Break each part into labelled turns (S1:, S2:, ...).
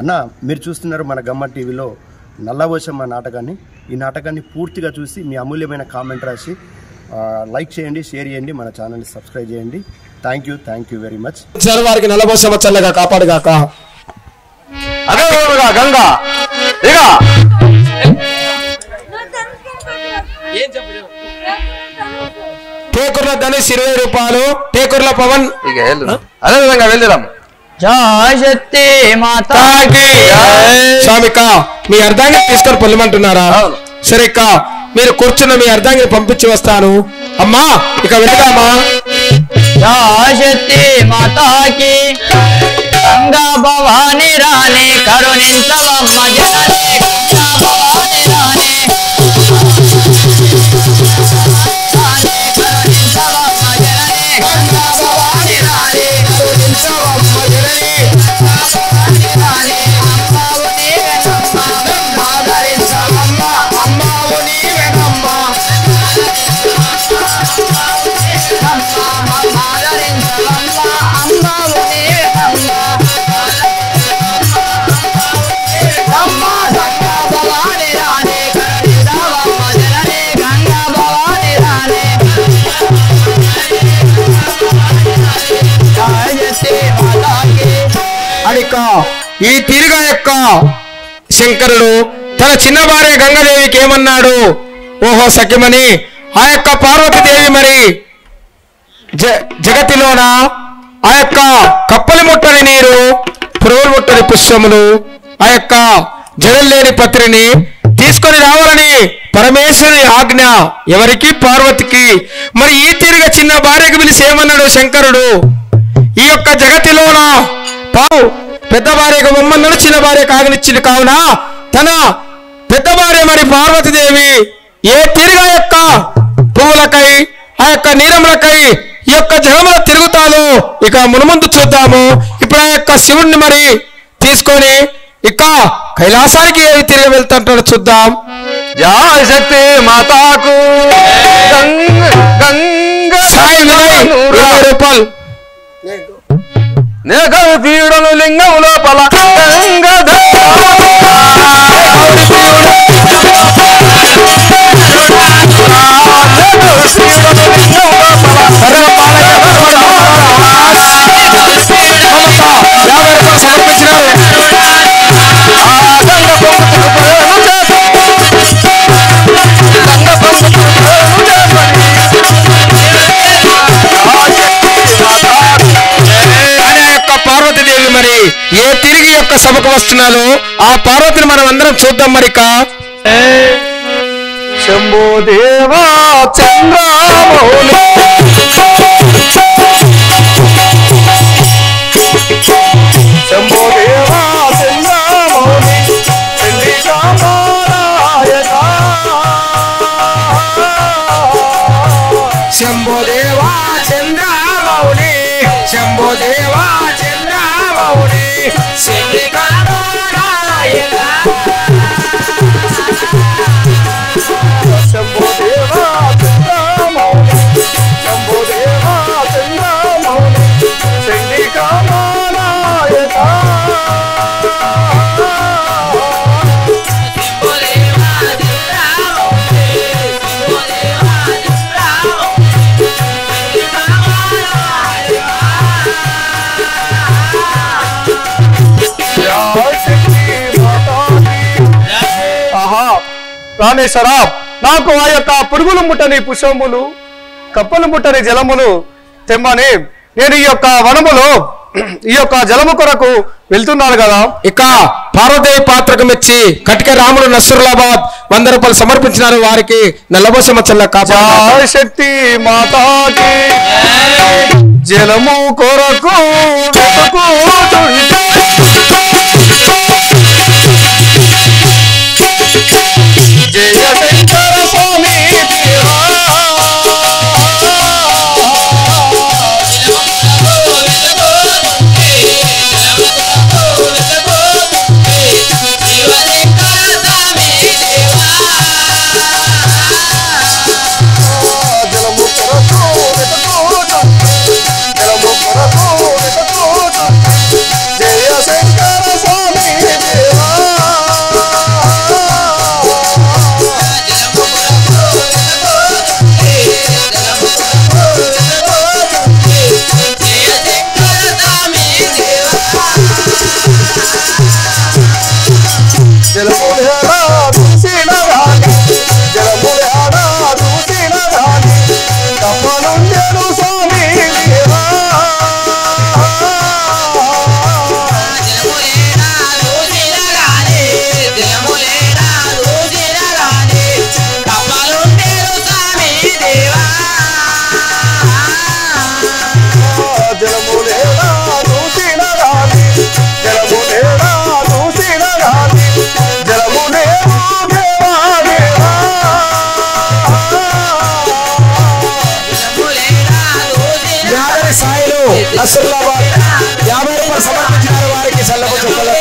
S1: అన్న మీరు చూస్తున్నారు మన గమ్మ టీవీలో నల్లబోసమ్మ నాటకాన్ని. ఈ నాటకాన్ని పూర్తిగా చూసి మీ అమూల్యమైన కామెంట్ రాసి లైక్ చేయండి, షేర్ చేయండి, మన ఛానల్ని సబ్స్క్రైబ్ చేయండి. Thank you very much.
S2: వారికి నల్లబోసమ్మ చల్లగా కాపాడుగాక.
S3: అదే గంగా
S2: టేకుర్ల ధనుష్ 20 రూపాయలు, టేకుర్ల పవన్.
S3: అదే విధంగా వెళ్దాం.
S4: శక్తి మాతాకి
S2: స్వామిక మీ అర్ధాంగి తీసుకొని పొల్లమంటున్నారా? సరే అక్క, మీరు కూర్చున్న మీ అర్ధాంగిని పంపించి వస్తాను. అమ్మా ఇక వెళ్దామా?
S4: శక్తి మాతాకి గంగా భవాని రాణి కరుణించవమ్మ జనని గంగా భవాని రాణి కరుణించవమ్మ జనని గంగా భవాని రాణి కరుణించవమ్మ జనని అమ్మావు నీవెనమ్మ ఆదరించవమ్మ అమ్మావు నీవెనమ్మ
S2: అడిక ఈ తిరుగా యొక్క శంకరుడు తన చిన్న భార్య గంగాదేవికి ఏమన్నాడు? ఓహో సఖ్యమని ఆ యొక్క పార్వతీదేవి మరి జగతిలోన ఆ యొక్క కప్పలి ముట్టని నీరు, పురుగులు ముట్టని పుష్పములు, ఆ యొక్క జడలేని పత్రిని తీసుకొని రావాలని పరమేశ్వరుని ఆజ్ఞ ఎవరికి? పార్వతికి. మరి ఈ తిరిగి చిన్న భార్యకు పిలిచి ఏమన్నాడు శంకరుడు? ఈ యొక్క జగతిలోన పావు పెద్ద భార్యకు బొమ్మన్నాడు, చిన్న భార్య కాగనిచ్చింది. కావున తన పెద్ద భార్య మరి పార్వతీదేవి ఏ తిరిగా యొక్క పువ్వులకై ఆ యొక్క నీరములకై ఈ యొక్క జగములో తిరుగుతాదో ఇక మునుముందు చూద్దాము. ఇప్పుడు ఆ యొక్క శివుణ్ణి మరి తీసుకొని ఇక కైలాసానికి ఏవి తిరిగి వెళ్తుంటాడో చూద్దాం.
S3: జయ శక్తి మాతాకు
S2: సాయి వినయ్ 20 రూపాయలు.
S3: నేగ పీడను లింగం లోపల
S2: పార్వతీదేవి మరి ఏ తిరిగి యొక్క సభకు వస్తున్నాను ఆ పార్వతిని మనం అందరం చూద్దాం. మరిక
S3: శంభో దేవా చంద్రమౌళి శంభో దేవా చంద్రమౌళి
S2: శంభో దేవా చంద్రమౌళి శంభో దేవా చంద్రమౌళి
S3: శంభో దేవా చంద్రమౌళి శంభో దేవా చంద్రమౌళి చండికామానాయక రామేశ్వర నాకు ఆ యొక్క పురుగులు ముట్టని పుష్పములు కప్పలు ముట్టని జలములు తెమ్మని నేను ఈ యొక్క వనములో ఈ యొక్క జలము కొరకు వెళ్తున్నాను కదా.
S2: ఇక పార్వదేవి పాత్రకు మెచ్చి కటిక రాముడు నస్రులాబాద్ 100 రూపాయలు సమర్పించినారు. వారికి నల్లబోసమ్మ చల్ల
S3: జయ శక్తి మాతాకి జలము కొరకు
S2: సమర్పించినారు వారికి సల్లపు చుక్కలు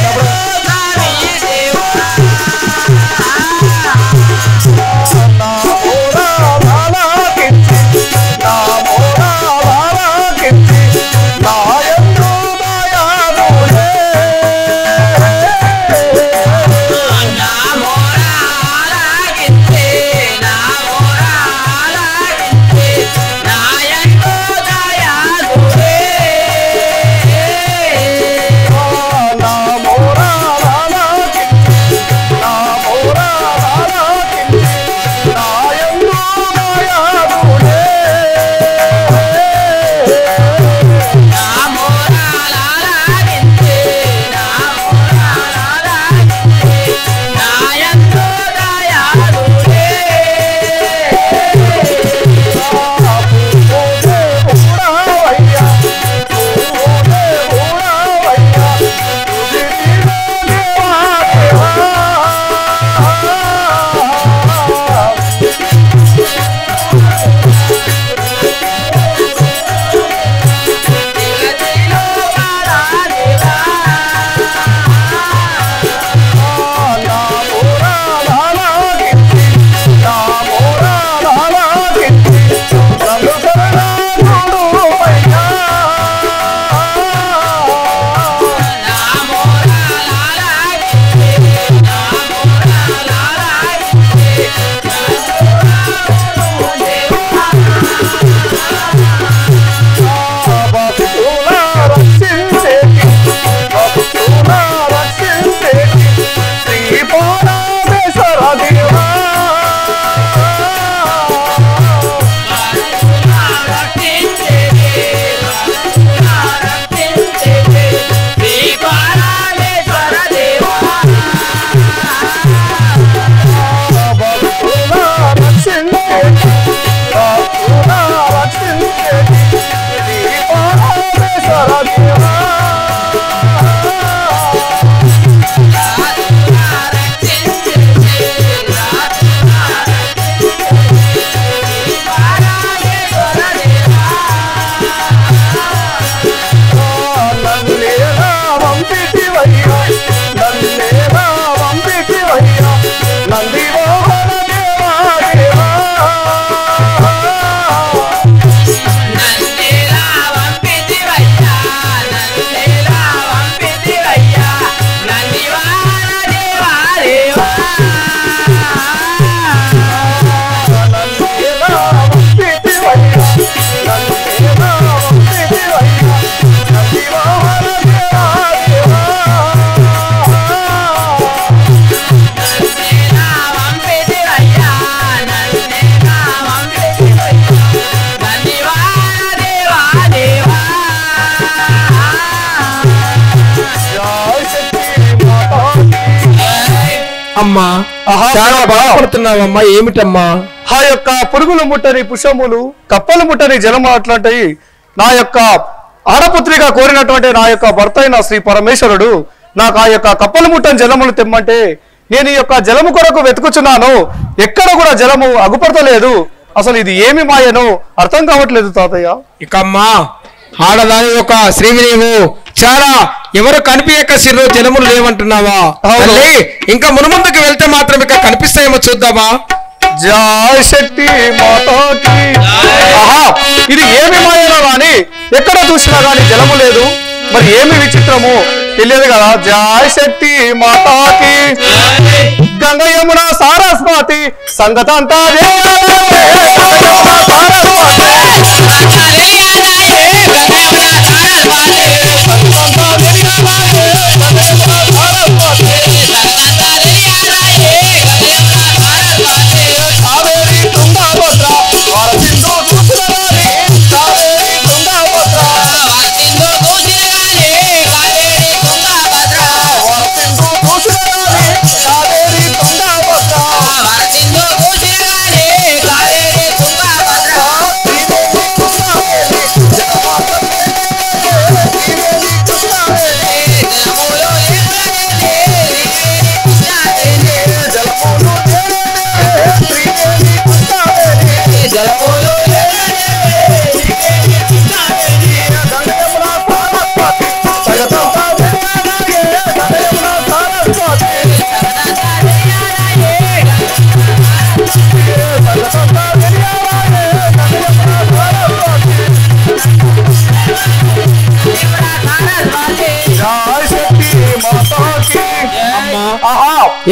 S2: అమ్మా చాలా బాధపడుతున్నావమ్మా, ఏమిటమ్మా?
S3: ఆ యొక్క పురుగులు ముట్టని పుష్పములు కప్పలు ముట్టని జలము అట్లాంటి నా యొక్క ఆడపుత్రిగా కోరినటువంటి నా యొక్క భర్త అయిన శ్రీ పరమేశ్వరుడు నాకు ఆ యొక్క కప్పలు ముట్టని జలములు తెమ్మంటే నేను ఈ యొక్క జలము కొరకు వెతుకుచున్నాను. ఎక్కడ కూడా జలము అగుపడతలేదు. అసలు ఇది ఏమి మాయను అర్థం కావట్లేదు తాతయ్య.
S2: ఇక అమ్మా ఆడదాని ఒక శ్రీవి నీవు చాలా ఎవరు కనిపించక సిర్రు జలములు లేవంటున్నావా? ఇంకా మునుముందుకు వెళ్తే మాత్రం ఇక కనిపిస్తాయేమో చూద్దామా?
S3: జయ శక్తి మాతాకి. ఆహా, ఇది ఏమి మాయనో గాని ఎక్కడ చూసినా గాని జలము లేదు. మరి ఏమి విచిత్రము తెలియదు కదా. జయ శక్తి మాతాకి. గంగ యమున సారస్వతి సంగతంతా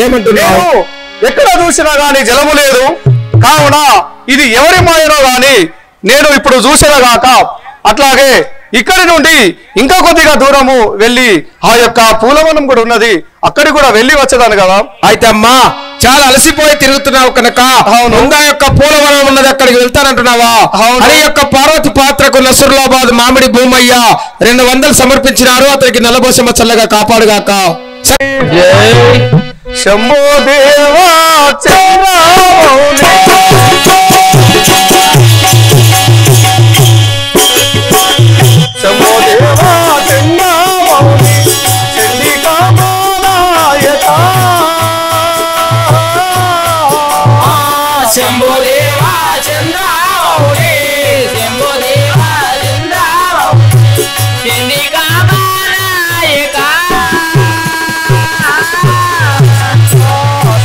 S2: ఏమంటున్నావు?
S3: నేను ఎక్కడ చూసినా గాని జలము లేదు కావున ఇది ఎవరి మాయనో గాని నేను ఇప్పుడు చూసినా గాక అట్లాగే ఇక్కడి నుండి ఇంకా కొద్దిగా దూరము వెళ్ళి ఆ యొక్క పూలవనం కూడా ఉన్నది అక్కడికి కూడా వెళ్ళి వచ్చేదాను కదా.
S2: అయితే అమ్మా చాలా అలసిపోయి తిరుగుతున్నావు కనుక ఇంకా యొక్క పూలవనం ఉన్నది అక్కడికి వెళ్తానంటున్నావా? హరి యొక్క పార్వతి పాత్రకు నసరులాబాద్ మామిడి భూమయ్య 200 సమర్పించినారు. అతనికి నల్లబోసమ్మ చల్లగా కాపాడుగాక.
S3: శంభో దేవా శంభో దేవా చంద్రమౌళి చండికామానాయక
S4: శంభో దేవా చంద్రమౌళి శంభో దేవా చంద్రమౌళి చండికామానాయక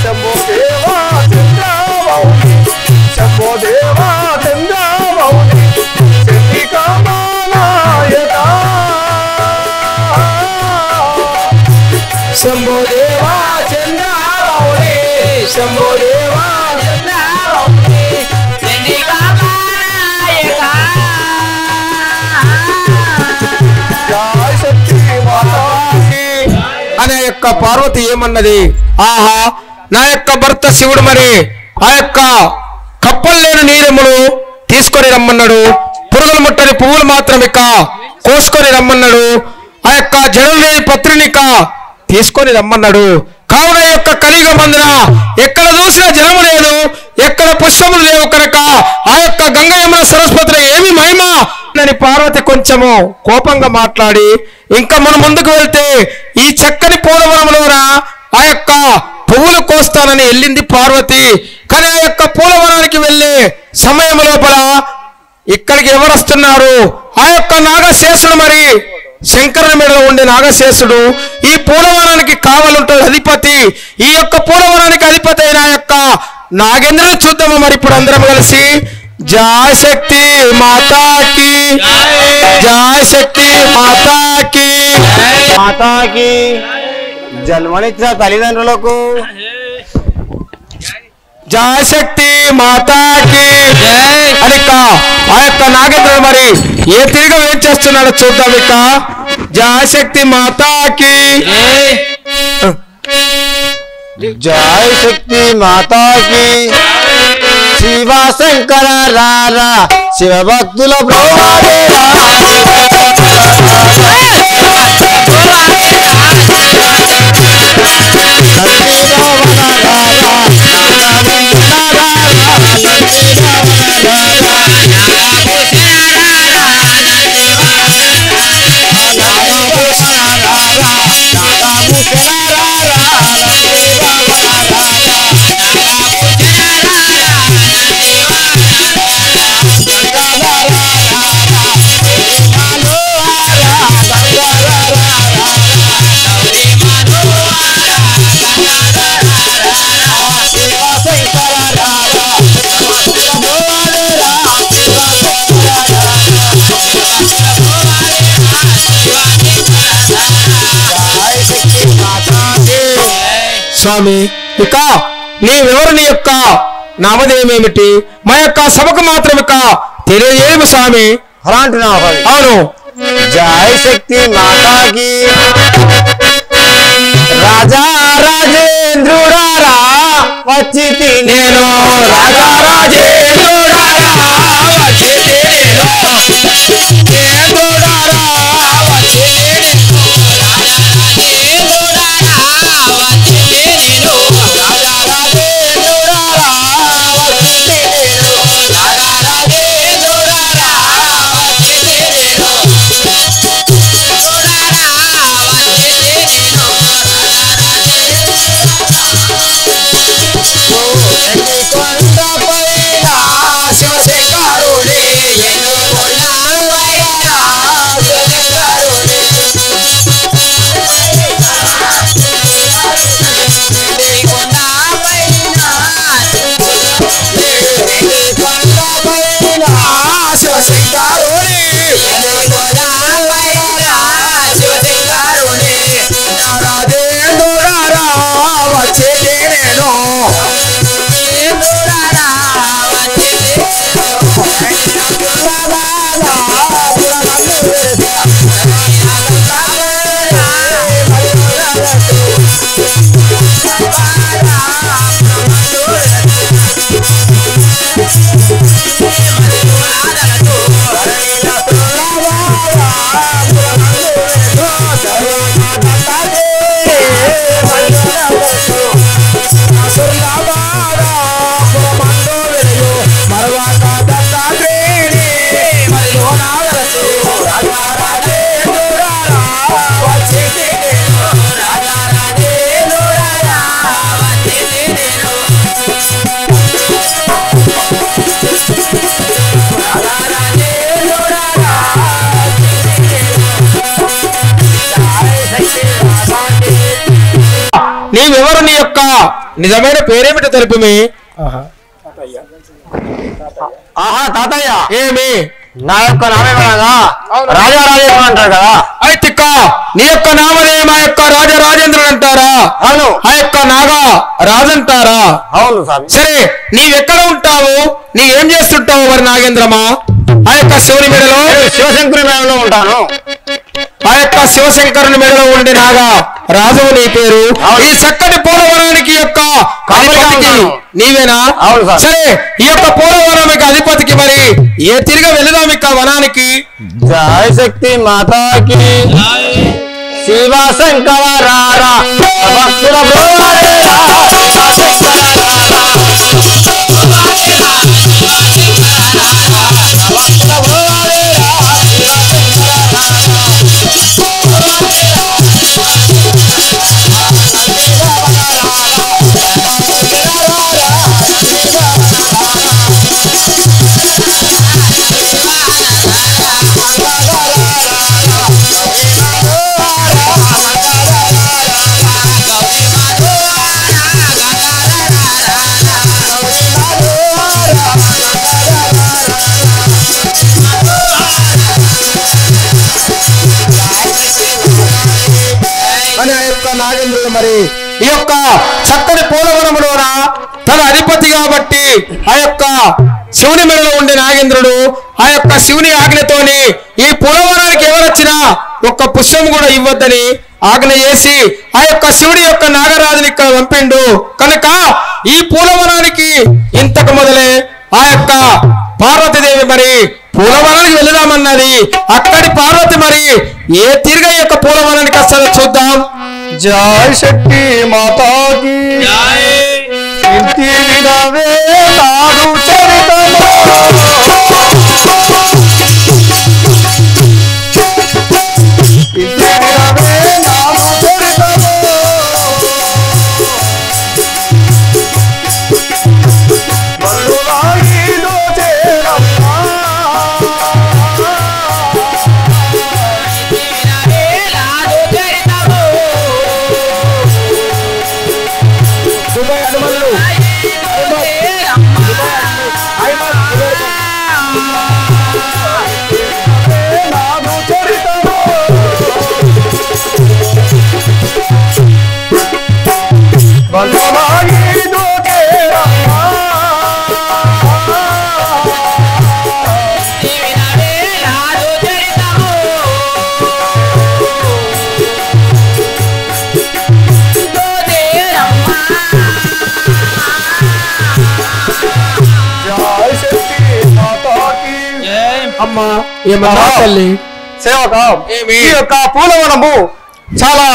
S3: శంభో దేవా చంద్రమౌళి శంభో దేవా చంద్రమౌళి చండికామానాయక
S4: శంభో దేవా చంద్రమౌళి శంభో దేవా చంద్రమౌళి చండికామానాయక
S3: జయ శక్తి మాతాకి
S2: అనే యొక్క పార్వతి ఏమన్నది? ఆహా నా యొక్క భర్త శివుడు మరి ఆ యొక్క కప్పలు లేని నీరములు తీసుకొని రమ్మన్నాడు. పురుగులు ముట్టని పువ్వులు మాత్రం ఇక కోసుకొని రమ్మన్నాడు. ఆ యొక్క జడం లేని పత్రినిక తీసుకొని రమ్మన్నాడు. కావున యొక్క కలియుగ మందున ఎక్కడ చూసినా జలము లేదు, ఎక్కడ పుష్పములు లేవు కనుక ఆ యొక్క గంగ యమున సరస్వతిలో ఏమి మహిమ అని పార్వతి కొంచెము కోపంగా మాట్లాడి ఇంకా మనం ముందుకు వెళ్తే ఈ చక్కని పూలవనంలోన ఆ యొక్క పువ్వులు కోస్తానని వెళ్ళింది పార్వతి. కానీ ఆ యొక్క పూలవనానికి వెళ్ళే సమయం లోపల ఇక్కడికి ఎవరు వస్తున్నారు? ఆ యొక్క నాగశేషుడు మరి శంకరుని మీద ఉండే నాగశేషుడు ఈ పూలవనానికి కావాలంటాడు అధిపతి. ఈ యొక్క పూలవనానికి అధిపతి అయిన యొక్క నాగేంద్రుని చూద్దాము మరి ఇప్పుడు అందరం కలిసి. జయ శక్తి మాతాకి జయ శక్తి మాతాకి
S5: మాతాకి జన్మనిచ్చిన తల్లిదండ్రులకు
S2: జయ శక్తి మాతాకి అనిక ఆ యొక్క నాగేంద్రుడు మరి ఏ తిరిగి ఏం చేస్తున్నాడో చూద్దాం. ఇక జయ శక్తి మాతాకి
S5: జయ శక్తి మాతాకి శివ శంకర రారా శివభక్తుల ప్రభావేరా
S2: స్వామి ఇక నీవెవరు, నీ యొక్క నామధేయమేమిటి? మా యొక్క సభకు మాత్రం ఇక తెలియజేయము స్వామి.
S5: అలా అంటున్నావు?
S2: అవును.
S5: జయ శక్తి మాతాకి రాజా రాజేంద్రుడారా వచ్చి
S2: నేను రాజా రాజేంద్రుడారా వచ్చి నేను రాజేంద్రుడారా వచ్చి
S5: కొండ పైన
S2: నీవెవరు, నీ యొక్క నిజమైన పేరేమిటో తెలుపుమి.
S5: ఆహా తాతయ్య,
S2: ఏమి
S5: నా యొక్క నామేమనగా రాజారాజేంద్రుడు అంటారు కదా.
S2: అయితే నీ యొక్క నామదే మా యొక్క రాజరాజేంద్రుడు అంటారా?
S5: అవును.
S2: ఆ యొక్క నాగా రాజంటారా?
S5: అవును స్వామి.
S2: సరే, నీవెక్కడ ఉంటావు, నీ ఏం చేస్తుంటావు మరి నాగేంద్రమా? ఆ యొక్క శివుని మెడలో,
S5: శివశంకరి మేడలో ఉంటాను.
S2: ఆ యొక్క శివశంకరుని మెడలో ఉండే నాగా రాజువు నీ పేరు. ఈ చక్కటి పూలవనానికి యొక్క అధిపతికి నీవేనా?
S5: అవును సార్.
S2: సరే, ఈ యొక్క పూలవనానికి అధిపతికి మరి ఏ తిరిగి వెళదాం ఇక వనానికి?
S5: జయ శక్తి మాతాకి శివ శంకర రారా భక్తుల భోగాలే రా.
S2: అని ఆ యొక్క నాగేంద్రుడు మరి ఈ యొక్క చక్కని పూలవనములోన తన అధిపతి కాబట్టి ఆ యొక్క శివుని మెడలో ఉండే నాగేంద్రుడు ఆ యొక్క శివుని ఆజ్ఞతోని ఈ పూలవనానికి ఎవరొచ్చినా ఒక్క పుష్పం కూడా ఇవ్వద్దని ఆజ్ఞ చేసి ఆ యొక్క శివుడి యొక్క నాగరాజుని ఇక్కడ పంపిండు. కనుక ఈ పూలవనానికి ఇంతకు మొదలే ఆ యొక్క పార్వతీదేవి మరి పూలవనానికి వెళదామన్నది. అక్కడి పార్వతి మరి ఏ తిరిగి యొక్క పూలవనానికి వస్తుందో చూద్దాం.
S3: జయ శక్తి మాతాకి ఇంటి వినవే నాడు చరితము. ఇంటి వినవే నాడు చరితము. మల్లురాయిలో చేరమ్మా. నాడు చరితము. మల్లురాయిలో చేరమ్మా. జయ శక్తి మాతాకి.
S2: అమ్మా ఏమన్నా తల్లి?
S3: సేవక
S2: ఏమి?
S3: ఈ యొక్క పూలవనము చాలా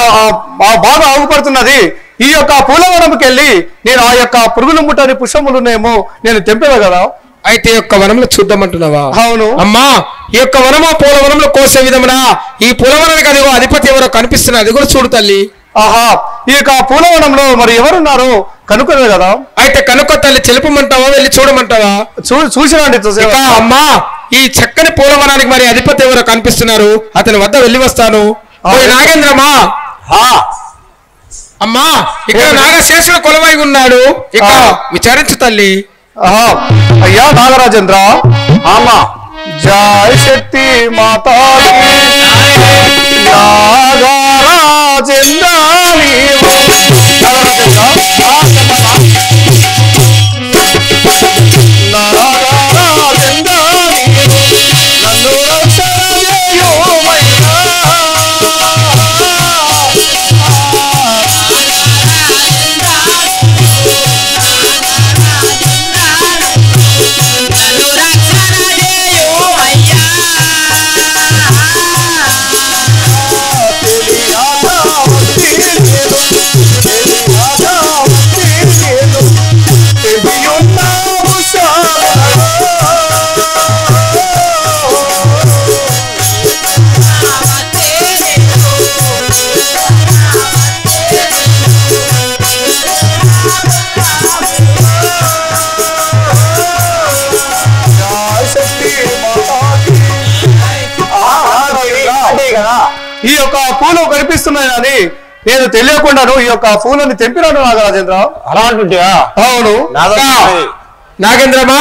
S3: బాగా ఆగుపడుతున్నది. ఈ యొక్క పూలవనంకి వెళ్ళి నేను ఆ యొక్క పురుగుల ముట్టని పుష్పములునేమో నేను తెంపేవే కదా.
S2: అయితే యొక్క వనంలో చూద్దామంటున్నావా?
S3: అవును.
S2: అమ్మా, ఈ యొక్క వనము పూలవనంలో కోసే విధమున ఈ పూలవనానికి అదిగో అధిపతి ఎవరో కనిపిస్తున్నా, అది కూడా చూడు తల్లి.
S3: ఆహా, ఈ యొక్క పూలవనంలో మరి ఎవరున్నారో కనుక్కోలేదు కదా.
S2: అయితే కనుక తల్లి తెలుపమంటావా, వెళ్ళి చూడమంటావా?
S3: చూసిరండి.
S2: ఇక అమ్మా, ఈ చక్కని పూలవనానికి మరి అధిపతి ఎవరో కనిపిస్తున్నారు, అతని వద్ద వెళ్ళి వస్తాను. ఓయ్ నాగేంద్రమా, అమ్మా ఇక్కడ నాగశేషుడు కొలవై ఉన్నాడు, ఇక విచారించు తల్లి.
S3: అయ్యా నాగరాజేంద్ర.
S5: ఆమా
S3: జయ శక్తి మాతాకి నాగరాజేంద్ర. నన్ను రక్షణ చేయుమయ్యా. ఈ యొక్క పూలు కనిపిస్తున్నాయి. అది నేను తెలియకుండాను ఈ యొక్క పూలని తెంపినాను నాగరాజేంద్ర.
S5: అలా అంటుంటా?
S3: అవును
S2: నాగేంద్రమా,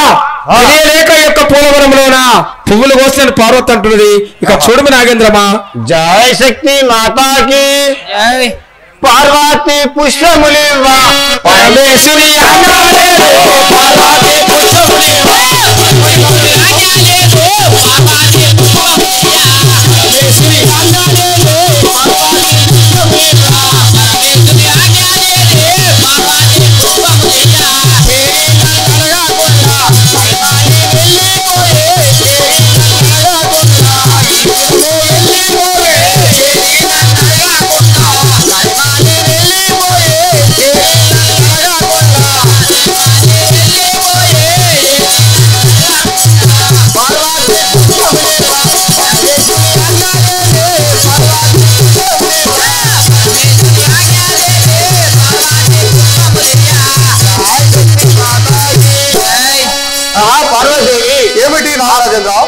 S2: తెలియలేక ఈ యొక్క పూలవనంలోన పువ్వులు కోసిన పార్వతి అంటున్నది. ఇక చూడము నాగేంద్రమా.
S5: జయ శక్తి మాతాకి పార్వతి పుష్పములివ్వా
S2: పరమేశ్వరి
S5: పార్వతి పుష్పములివ్వా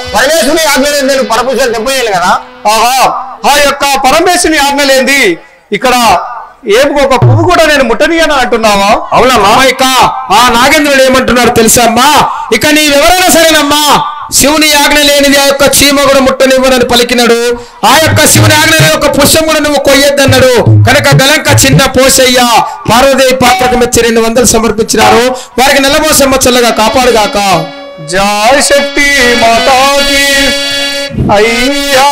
S5: పరమేశ్వరి ఆజ్ఞ నేను పరపురుషులు దెబ్బేయాలి కదా.
S3: ఆ యొక్క పరమేశ్వరి ఆజ్ఞ లేంది ఇక్కడ ఏం ఒక పువ్వు కూడా నేను ముట్టనియని అంటున్నావా?
S2: అవునమ్మా. ఇక ఆ నాగేంద్రుడు ఏమంటున్నారు తెలుసమ్మా, ఇక నీవెవరైనా సరేనమ్మా, శివుని ఆజ్ఞ లేనిది ఆ యొక్క చీమ కూడా ముట్టనివ్వనని పలికినాడు. ఆ యొక్క శివుని ఆజ్ఞ లేని ఒక పుష్పం కూడా నువ్వు కొయ్యొద్దన్నాడు. కనుక గలంక చిన్న పోసయ్య పార్వదేవి పాత్రకు మెచ్చి 200 సమర్పించినారు. వారికి నెలబోసమ్మ చల్లగా కాపాడుగాక.
S3: జయ శక్తి మాతాకి అయ్యా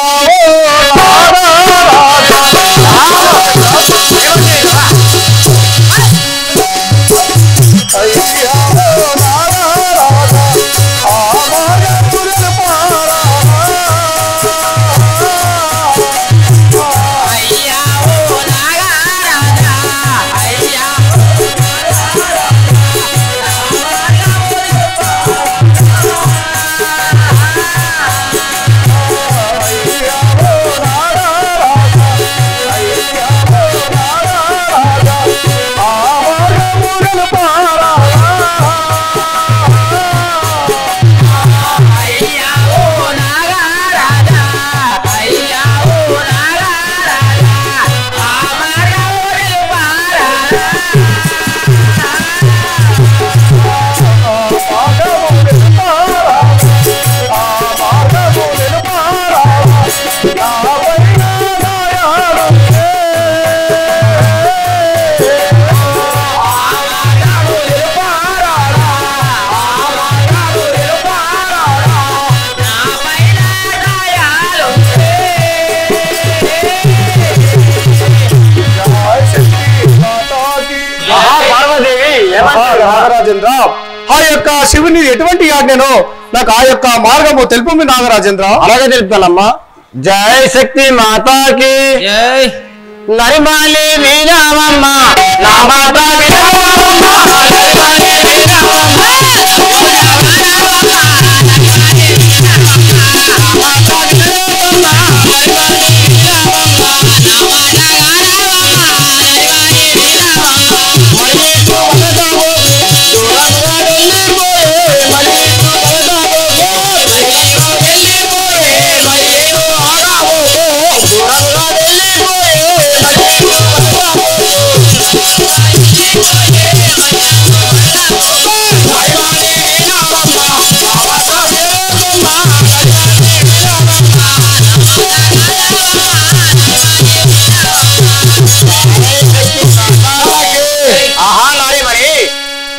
S3: నాగరాజేంద్ర, ఆ యొక్క శివుని ఎటువంటి ఆజ్ఞనో నాకు ఆ యొక్క మార్గము తెలుపు నాగరాజేంద్ర.
S5: అలాగే తెలుపుతానమ్మా. జయ శక్తి మాతాకి నరిమాలి వీరామమ్మ నా మాత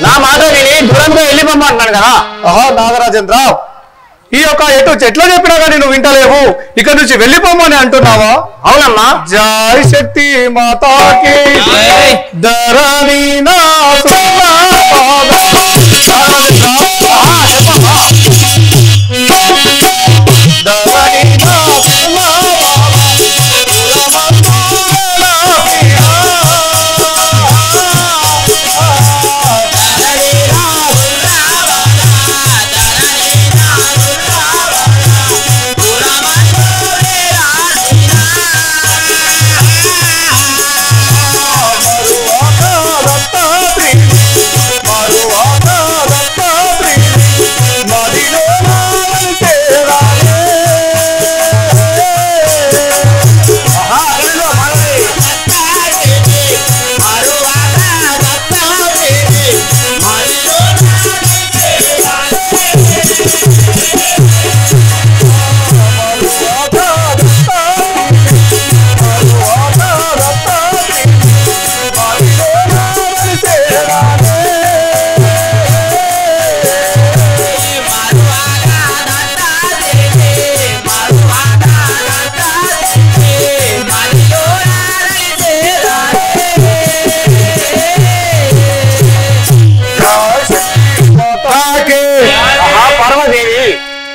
S5: నా మాట విని దూరంగా వెళ్ళిపోమంటున్నాను కదా.
S3: నాగరాజేంద్ర, ఈ యొక్క ఎటు చెట్లు చెప్పినా కానీ నువ్వు వింటలేవు, ఇక్కడ నుంచి వెళ్ళిపోమని అంటున్నావా?
S5: అవునమ్మా.
S3: జయ శక్తి మాతాకి ధరణి నా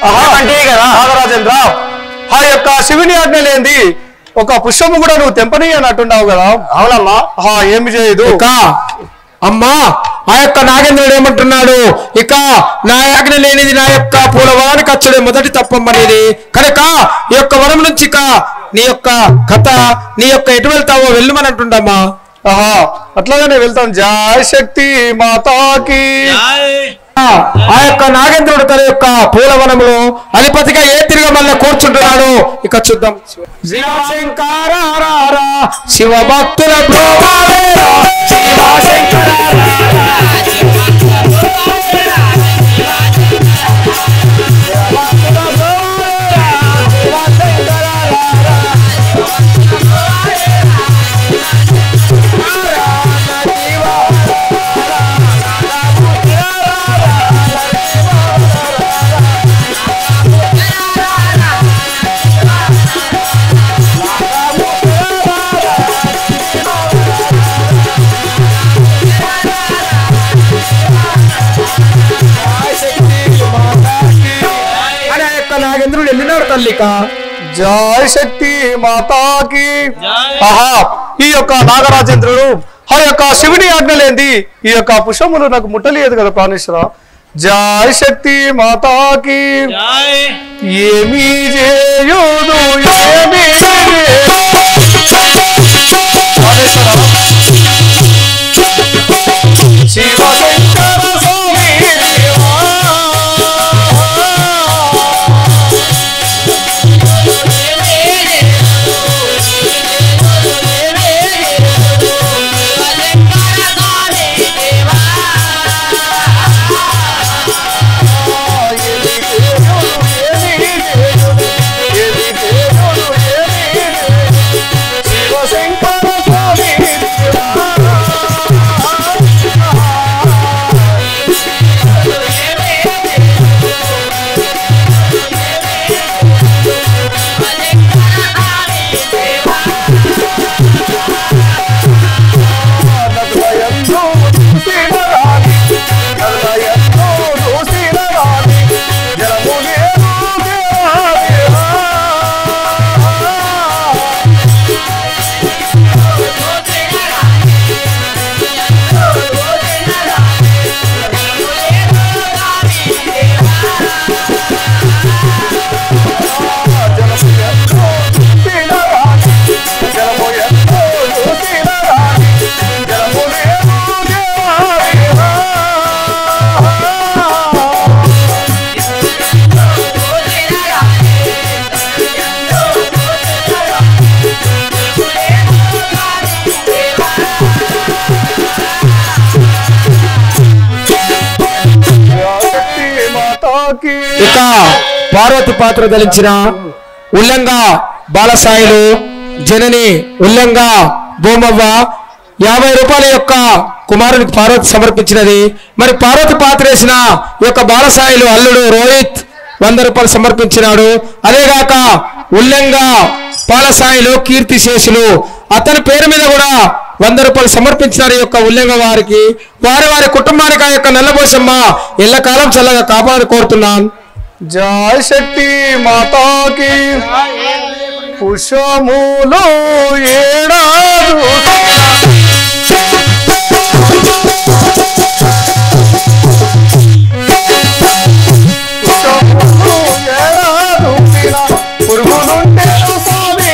S3: నాగరాజేంద్ర ఆ యొక్క శివుని ఆజ్ఞ లేనిది ఒక పుష్పము కూడా నువ్వు తెంపని అని అంటున్నావు కదా.
S5: అవునమ్మా.
S3: ఏమి చేయదు
S2: ఇక అమ్మా ఆ యొక్క నాగేంద్రుడు ఏమంటున్నాడు, ఇక నా ఆజ్ఞ లేనిది నా యొక్క పూలవానికి వచ్చుడే మొదటి తప్పమ్మనేది కనుక ఈ యొక్క వనం నుంచి ఇక నీ యొక్క కథ నీ యొక్క ఎటు వెళ్తావో వెళ్ళమని అంటుండమ్మా.
S3: అట్లాగానే వెళ్తాం. జయ శక్తి మాతాకి.
S2: ఆ యొక్క నాగేంద్రుడు తన యొక్క పూలవనంలో అధిపతిగా ఏ తిరిగి మళ్ళీ కూర్చుంటున్నాడు. ఇక చూద్దాం. శివశంకర శివ భక్తుల నాగేంద్రుడు వెళ్ళినాడు తల్లిక.
S3: జయ శక్తి మాతాకి. ఈ యొక్క నాగరాజేంద్రుడు ఆ యొక్క శివుని ఆజ్ఞ లేనిది ఈ యొక్క పుష్పములు నాకు ముట్టలేదు కదా ప్రాణేశ్వర. జయ శక్తి మాతాకి. ఏమి చేయుదు ఏమి శివశంకర స్వామి
S2: ఇక పార్వతి పాత్ర ధరించిన ఉల్లంగా బాలసాయిలు జనని ఉల్లంగా భూమవ్వ 50 రూపాయల యొక్క కుమారునికి పార్వతి సమర్పించినది. మరి పార్వతి పాత్ర వేసిన యొక్క బాలసాయిలు అల్లుడు రోహిత్ 100 రూపాయలు సమర్పించినాడు. అదేగాక ఉల్లంగా బాలసాయిలు కీర్తిశేషులు అతని పేరు మీద కూడా 100 రూపాయలు సమర్పించినారు. యొక్క ఉల్లంఘ వారికి వారి వారి కుటుంబానికి ఆ యొక్క నల్లబోసమ్మ ఎల్లకాలం చల్లగా కాపాడని కోరుతున్నాను.
S3: జయ శక్తి మాతాకి. పుష్పములు ఏడాదు పురుగులుంటే స్వామి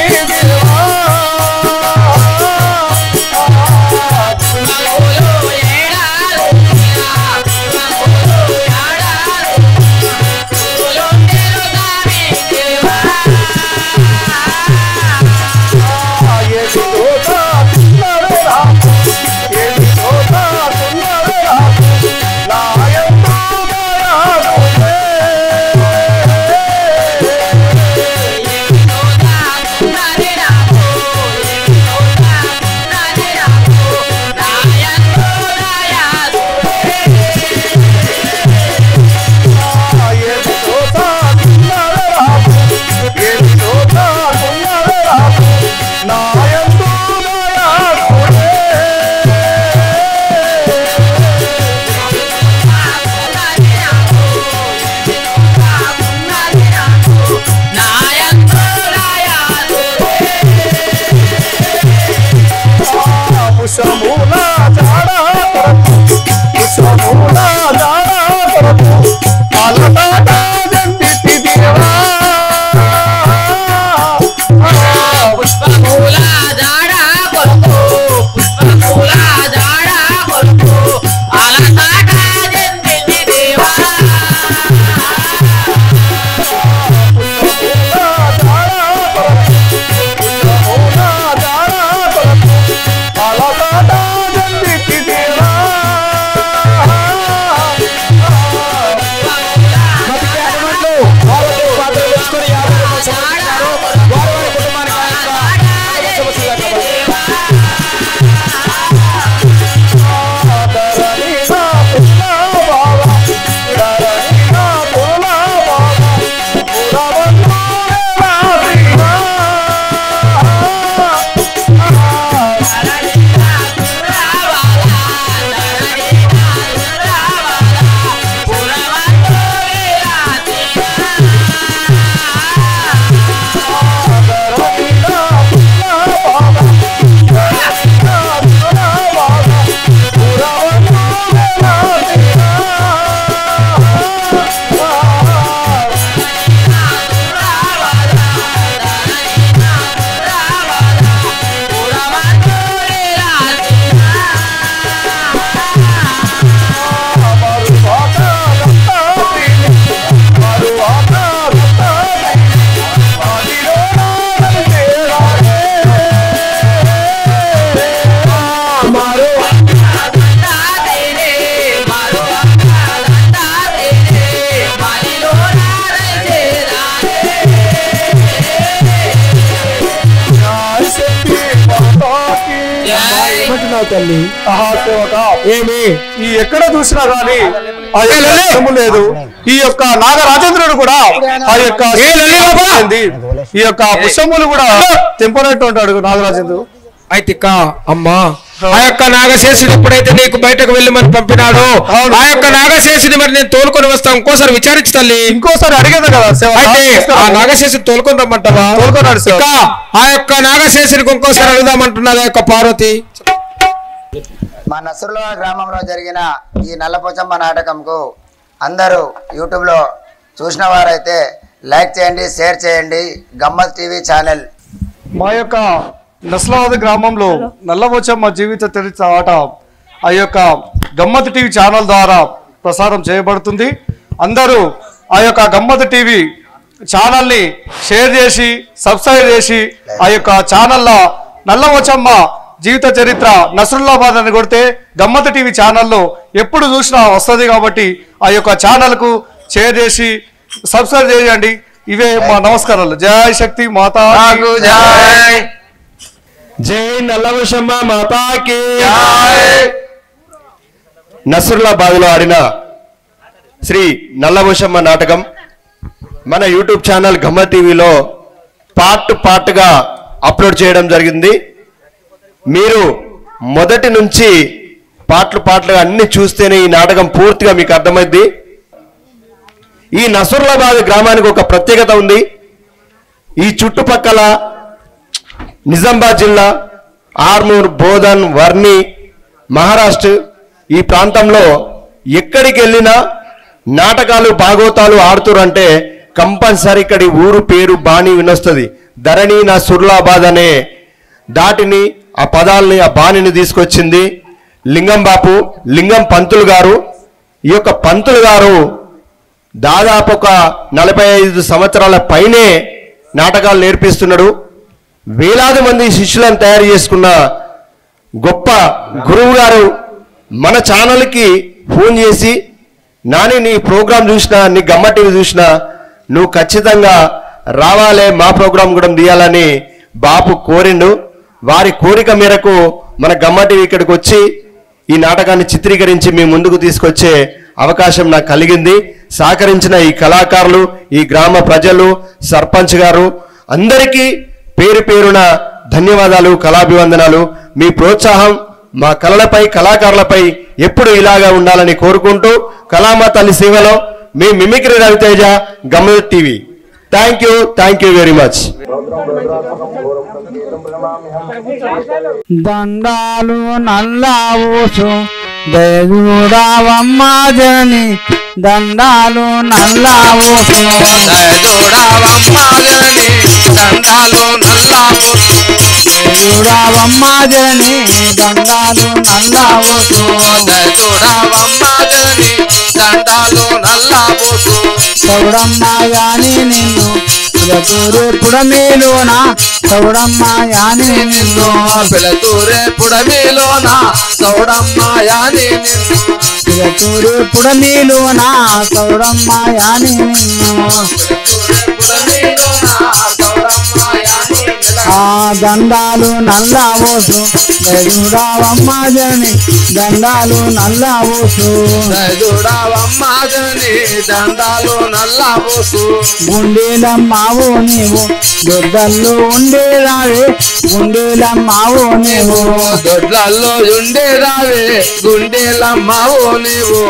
S3: పుష్పమూల జాడ కొరకు పుష్పమూల జాడ కొరకు అలటాట జంటిటి దేవా
S4: పుష్పమూల జాడ కొరకు పుష్పమూల జాడ కొరకు అలటాట జంటిటి దేవా
S3: తల్లి ఏమి ఈ ఎక్కడ చూసినా గాని ఆ యొక్క పుష్పము లేదు. ఈ యొక్క నాగరాజేంద్రుడు కూడా ఆ యొక్క ఈ యొక్క పుష్పములు కూడా తెంపనట్టు ఉంటాడు నాగరాజేంద్రుడు.
S2: అయితే అమ్మా ఆ యొక్క నాగశేషుడు ఎప్పుడైతే నీకు బయటకు వెళ్ళమని పంపినాడో ఆ యొక్క నాగశేషుని మరి నేను తోలుకొని వస్తా ఇంకోసారి విచారించు తల్లి.
S3: ఇంకోసారి అడిగేది కదా
S2: అయితే ఆ నాగశేషుని తోలుకొని రమ్మంటావా?
S3: తోలుకున్నాడు
S2: ఆ యొక్క నాగశేషునికి ఇంకోసారి అడుగుదామంటున్నది ఆ యొక్క పార్వతి.
S6: మా నసరుల గ్రామంలో జరిగిన ఈ నల్లపోచమ్మ నాటకంకు అందరూ యూట్యూబ్లో చూసిన వారైతే లైక్ చేయండి, షేర్ చేయండి. గమ్మత్ టీవీ ఛానల్.
S3: మా యొక్క నస్లాబాద్ గ్రామంలో నల్లపోచమ్మ జీవిత చరిత్ర ఆట ఆ యొక్క గమ్మత్ టీవీ ఛానల్ ద్వారా ప్రసారం చేయబడుతుంది. అందరూ ఆ యొక్క గమ్మత్ టీవీ ఛానల్ని షేర్ చేసి సబ్స్క్రైబ్ చేసి ఆ యొక్క ఛానల్లో నల్లపోచమ్మ జీవిత చరిత్ర నసరుల్లాబాద్ అని కొడితే గమ్మత్ టీవీ ఛానల్లో ఎప్పుడు చూసినా వస్తుంది కాబట్టి ఆ యొక్క ఛానల్కు షేర్ చేసి సబ్స్క్రైబ్ చేయండి. ఇవే మా నమస్కారాలు. జై శక్తి మాతా
S2: జై జై నల్లపోచమ్మ మాతాకి.
S1: నసరుల్లాబాద్లో ఆడిన శ్రీ నల్లపోచమ్మ నాటకం మన యూట్యూబ్ ఛానల్ గమ్మత్ టీవీలో పార్ట్గా అప్లోడ్ చేయడం జరిగింది. మీరు మొదటి నుంచి పాటలుగా అన్ని చూస్తేనే ఈ నాటకం పూర్తిగా మీకు అర్థమైంది. ఈ నసరుల్లాబాద్ గ్రామానికి ఒక ప్రత్యేకత ఉంది. ఈ చుట్టుపక్కల నిజామాబాద్ జిల్లా, ఆర్మూర్, బోధన్, వర్ని, మహారాష్ట్ర ఈ ప్రాంతంలో ఎక్కడికి వెళ్ళినా నాటకాలు భాగవతాలు ఆడుతురంటే కంపల్సరీ ఇక్కడి ఊరు పేరు బాణి వినొస్తుంది. ధరణి నసరుల్లాబాద్ అనే దాటిని ఆ పదాలని ఆ బాణిని తీసుకొచ్చింది లింగం బాపు, లింగం పంతులు గారు. ఈ యొక్క పంతులు గారు దాదాపు ఒక 45 సంవత్సరాల పైనే నాటకాలు నేర్పిస్తున్నాడు. వేలాది మంది శిష్యులను తయారు చేసుకున్న గొప్ప గురువు గారు మన ఛానల్కి ఫోన్ చేసి, నాని నీ ప్రోగ్రాం చూసినా, నీ గమ్మత్ టీవీ చూసినా, నువ్వు ఖచ్చితంగా రావాలే, మా ప్రోగ్రాం కూడా తీయాలని బాపు కోరిండు. వారి కోరిక మేరకు మన గమ్మత్ టీవీ ఇక్కడికి వచ్చి ఈ నాటకాన్ని చిత్రీకరించి మీ ముందుకు తీసుకొచ్చే అవకాశం నాకు కలిగింది. సహకరించిన ఈ కళాకారులు, ఈ గ్రామ ప్రజలు, సర్పంచ్ గారు అందరికీ పేరు పేరున ధన్యవాదాలు, కళాభివందనాలు. మీ ప్రోత్సాహం మా కళలపై, కళాకారులపై ఎప్పుడు ఇలాగా ఉండాలని కోరుకుంటూ, కళామ తల్లి సేవలో మీ మిమిక్రీ రవితేజ, గమ్మత్ TV. Thank you very much.
S7: దండాలు నల్లావోసు దయచూడవమ్మ జనని దండాలు నల్లావోసు దయచూడవమ్మ జనని దండాలు నల్లావోసు చౌడమ్మ యాని నిన్ను పిలతూరు పుడమేలోన చౌడమ్మ యాని నిన్ను
S8: పిలతూరే పుడమేలోన చౌడమ్మ యాని నిన్ను
S7: పిలతూరు పుడమేలోన చౌడమ్మ యాని నిన్ను ఆ దండాలు నల్లావోసు దయచూడవమ్మ జనని దండాలు నల్లావోసు
S8: దండాలు నల్లావోసు
S7: గుండెలమ్మావో నీవు దొడ్డల్లో ఉండేరావే గుండెలమ్మావో నీవు
S8: దొడ్లల్లో ఉండేరావే గుండెలమ్మావో నీవు